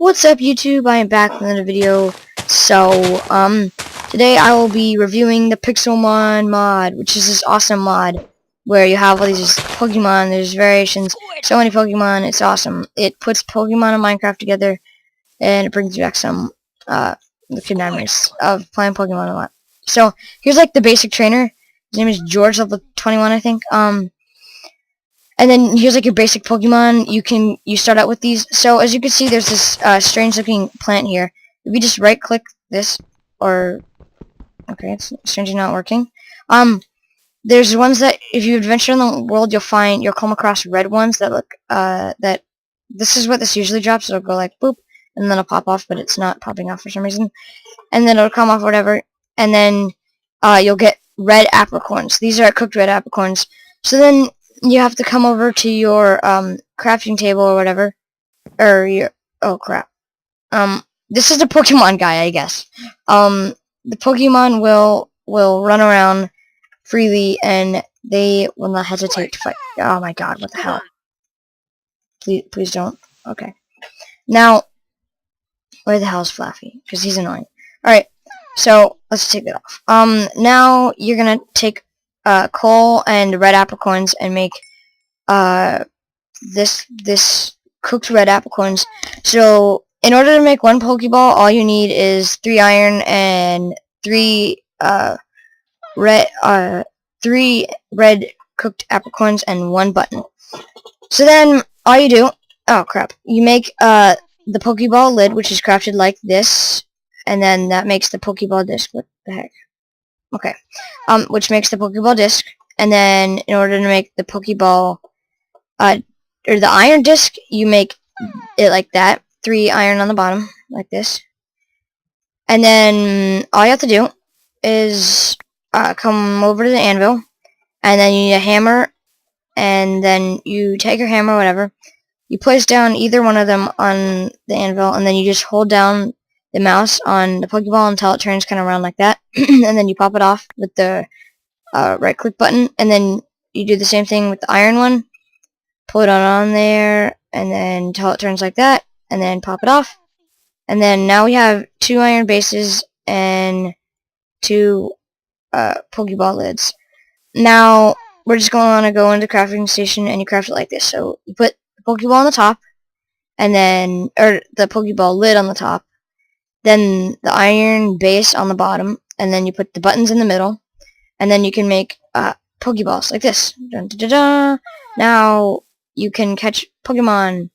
What's up, YouTube? I am back with another video. Today I will be reviewing the Pixelmon mod, which is this awesome mod where you have all these Pokemon, there's variations, so many Pokemon, it's awesome. It puts Pokemon and Minecraft together, and it brings back some, good memories of playing Pokemon a lot. So, here's like the basic trainer. His name is George, level 21, I think. And then here's like your basic Pokemon. You start out with these. So as you can see, there's this strange looking plant here. If you just right click this, okay, it's strangely not working. There's ones that if you adventure in the world, you'll come across red ones that look this is what this usually drops. It'll go like boop, and then it'll pop off, but it's not popping off for some reason. And then it'll come off whatever, and then you'll get red apricorns. These are cooked red apricorns. So then you have to come over to your crafting table or whatever, or your this is the Pokemon guy, I guess. The Pokemon will run around freely and they will not hesitate to fight. Oh my god, what the hell? Please don't. Okay. Now, where the hell is Flaffy? Because he's annoying. Alright, so let's take that off. Now you're gonna take coal and red apricorns and make this cooked red apricorns. So in order to make one Pokeball, all you need is 3 iron and 3 red cooked apricorns and 1 button. So then all you do, oh crap, you make the Pokeball lid, which is crafted like this, and then that makes the Pokeball disc. What the heck? Okay, which makes the Pokeball disc, and then in order to make the Pokeball, or the iron disc, you make it like that, 3 iron on the bottom, like this, and then all you have to do is come over to the anvil, and then you need a hammer, and then you take your hammer, whatever, you place down either one of them on the anvil, and then you just hold down the mouse on the Pokeball until it turns kind of around like that, and then you pop it off with the right click button, and then you do the same thing with the iron one, pull it on there, and then until it turns like that, and then pop it off, and then now we have 2 iron bases and 2 Pokeball lids. Now we're just going to go into the crafting station, and you craft it like this. So you put the Pokeball on the top, and then, or the Pokeball lid on the top, then the iron base on the bottom, and then you put the buttons in the middle, and then you can make Pokeballs like this. Dun, dun, dun, dun. Now you can catch Pokemon.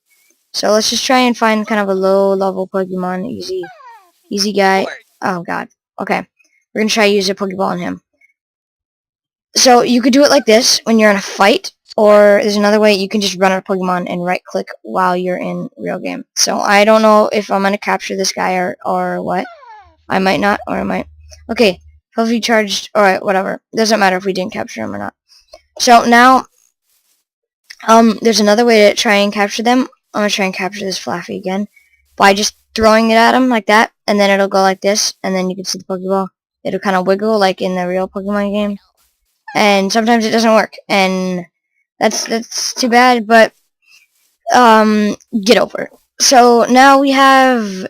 So let's just try and find kind of a low level Pokemon, easy guy. Oh god. Okay, we're gonna try to use a Pokeball on him. So you could do it like this when you're in a fight, or there's another way you can just run a Pokemon and right click while you're in real game. So I don't know if I'm gonna capture this guy or what. I might not, or I might. Okay, healthy charged. Alright, whatever. Doesn't matter if we didn't capture him or not. So now, there's another way to try and capture them. I'm gonna try and capture this Flaffy again by just throwing it at him like that, and then it'll go like this, and then you can see the Pokeball. It'll kind of wiggle like in the real Pokemon game. And sometimes it doesn't work, and that's too bad, but get over it. So now we have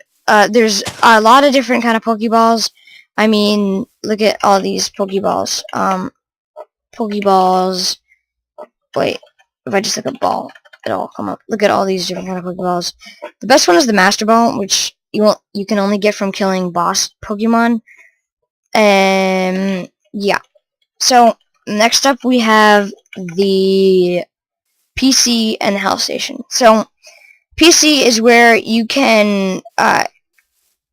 there's a lot of different kind of Pokeballs. I mean, look at all these Pokeballs. Pokeballs. Wait, if I just look at ball, it'll come up. Look at all these different kind of Pokeballs. The best one is the Master Ball, which you can only get from killing boss Pokemon. Yeah. So next up we have the PC and the health station. So PC is where you can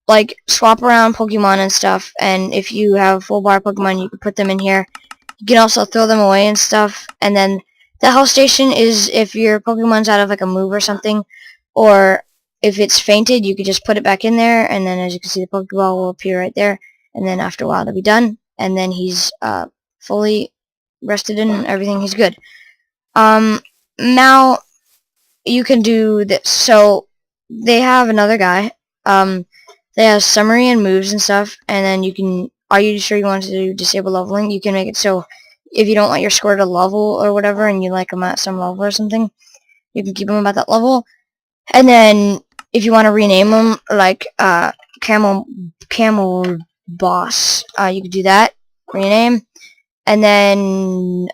like swap around Pokemon and stuff, and if you have full bar Pokemon you can put them in here. You can also throw them away and stuff. And then the health station is if your Pokemon's out of like a move or something, or if it's fainted, you could just put it back in there, and then as you can see the Pokeball will appear right there, and then after a while it'll be done, and then he's fully rested and everything, he's good. Now you can do this. So they have another guy. They have summary and moves and stuff, and then you can, are you sure you want to disable leveling? You can make it so if you don't want your score to level or whatever, and you like them at some level or something, you can keep them about that level. And then if you want to rename them, like Camel Boss, you could do that, rename. And then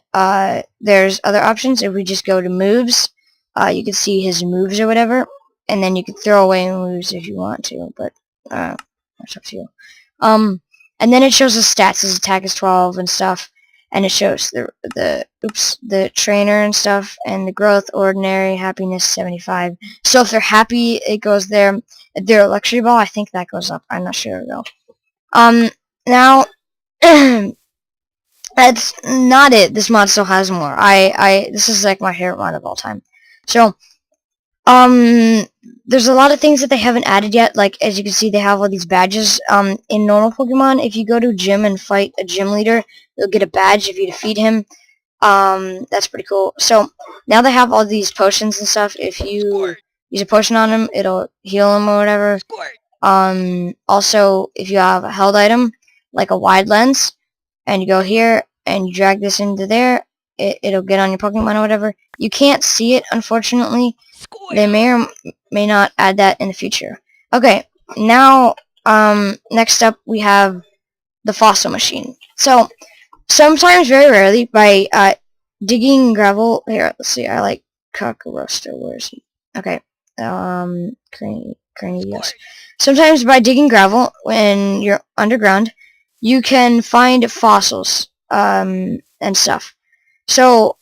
there's other options. If we just go to moves, you can see his moves or whatever, and then you can throw away moves if you want to, but that's up to you. And then it shows his stats. His attack is 12 and stuff, and it shows the trainer and stuff, and the growth, ordinary, happiness 75. So if they're happy, it goes there. If they're a luxury ball, I think that goes up. I'm not sure though. Now. That's not it. This mod still has more. This is like my favorite mod of all time. So, there's a lot of things that they haven't added yet. Like, as you can see, they have all these badges. In normal Pokemon, if you go to a gym and fight a gym leader, you'll get a badge if you defeat him. That's pretty cool. So, now they have all these potions and stuff. If you use a potion on him, it'll heal him or whatever. Also, if you have a held item, like a wide lens, and you go here, and you drag this into there, it'll get on your Pokemon or whatever. You can't see it, unfortunately. They may or may not add that in the future. Okay, now, next up, we have the fossil machine. So, sometimes, very rarely, by digging gravel... Here, let's see, I like Kakarosto. Where is he? Okay, Cranidios. Sometimes, by digging gravel, when you're underground, you can find fossils, and stuff. So,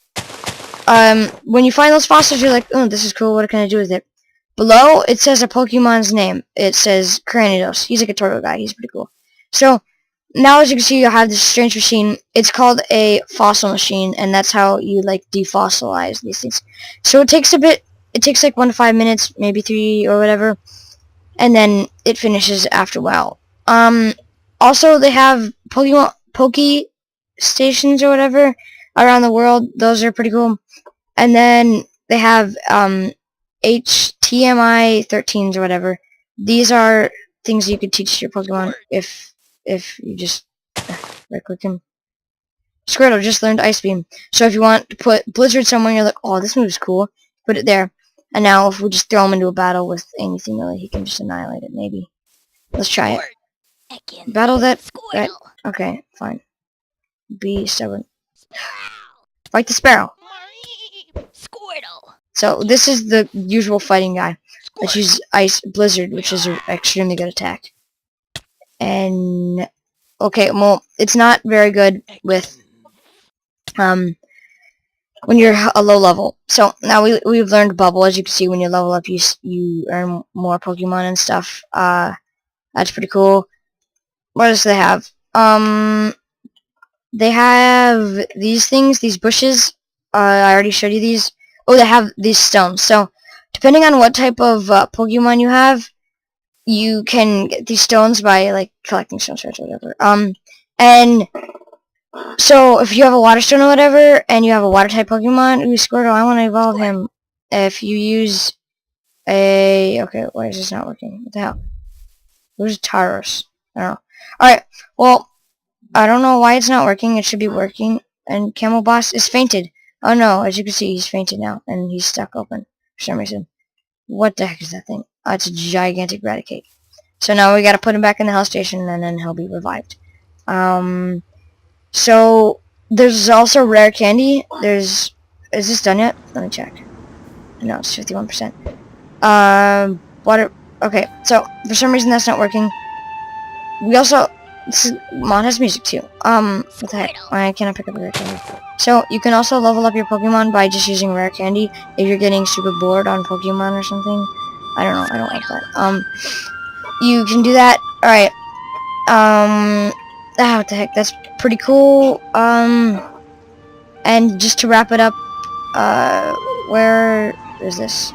when you find those fossils, you're like, oh, this is cool, what can I do with it? Below, it says a Pokemon's name. It says Cranidos. He's like a turtle guy, he's pretty cool. So, now as you can see, you have this strange machine. It's called a fossil machine, and that's how you, like, defossilize these things. So it takes like 1 to 5 minutes, maybe 3 or whatever, and then it finishes after a while. Also, they have Poke stations or whatever around the world. Those are pretty cool. And then they have HTMI 13s or whatever. These are things you could teach your Pokemon if you just right-click him. Squirtle just learned Ice Beam. So if you want to put Blizzard somewhere, you're like, oh, this move is cool. Put it there. And now if we just throw him into a battle with anything really, he can just annihilate it, maybe. Let's try it. Battle that... Okay, fine. Be stubborn. Fight the Sparrow. So, this is the usual fighting guy. Let's use Ice Blizzard, which is an extremely good attack. And... Okay, well, it's not very good with... when you're a low level. So, now we've learned Bubble. As you can see, when you level up, you earn more Pokemon and stuff. That's pretty cool. What else do they have? They have these things, these bushes. I already showed you these. Oh, they have these stones. So, depending on what type of Pokemon you have, you can get these stones by, like, collecting stone shards or whatever. And so, if you have a water stone or whatever, and you have a water-type Pokemon, ooh, Squirtle, I want to evolve him. If you use a... Okay, why is this not working? What the hell? Who's Taros? I don't know. Alright, well, I don't know why it's not working. It should be working. And Camel Boss is fainted. Oh no, as you can see, he's fainted now. And he's stuck open for some reason. What the heck is that thing? Oh, it's a gigantic Raticate. So now we gotta put him back in the Hell Station, and then he'll be revived. So, there's also rare candy. Is this done yet? Let me check. No, it's 51%. Water... Okay, so, for some reason that's not working. We also... This mod has music too. What the heck? Why can't I pick up a rare candy? So, you can also level up your Pokemon by just using rare candy if you're getting super bored on Pokemon or something. I don't know, I don't like that. You can do that. Alright. What the heck? That's pretty cool. And just to wrap it up, where is this?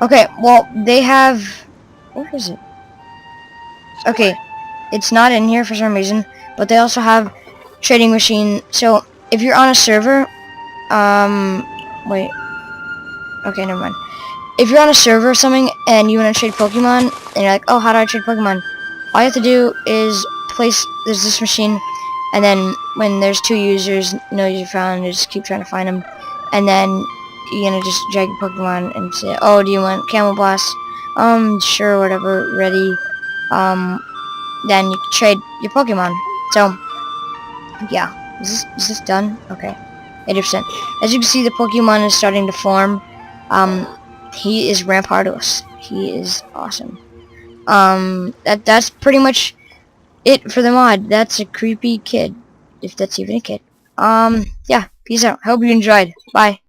Okay, well, they have... Where is it? Okay, it's not in here for some reason, but they also have trading machine. So, if you're on a server, wait. Okay, never mind. If you're on a server or something, and you want to trade Pokemon, and you're like, oh, how do I trade Pokemon? All you have to do is there's this machine, and then when there's 2 users, no user found, you just keep trying to find them, and then you're gonna just drag your Pokemon and say, oh, do you want Camel Boss? Sure, whatever, ready. Then you can trade your Pokemon. So, yeah. Is this done? Okay. 80%. As you can see, the Pokemon is starting to form. He is Rampardos. He is awesome. That's pretty much it for the mod. That's a creepy kid. If that's even a kid. Yeah. Peace out. Hope you enjoyed. Bye.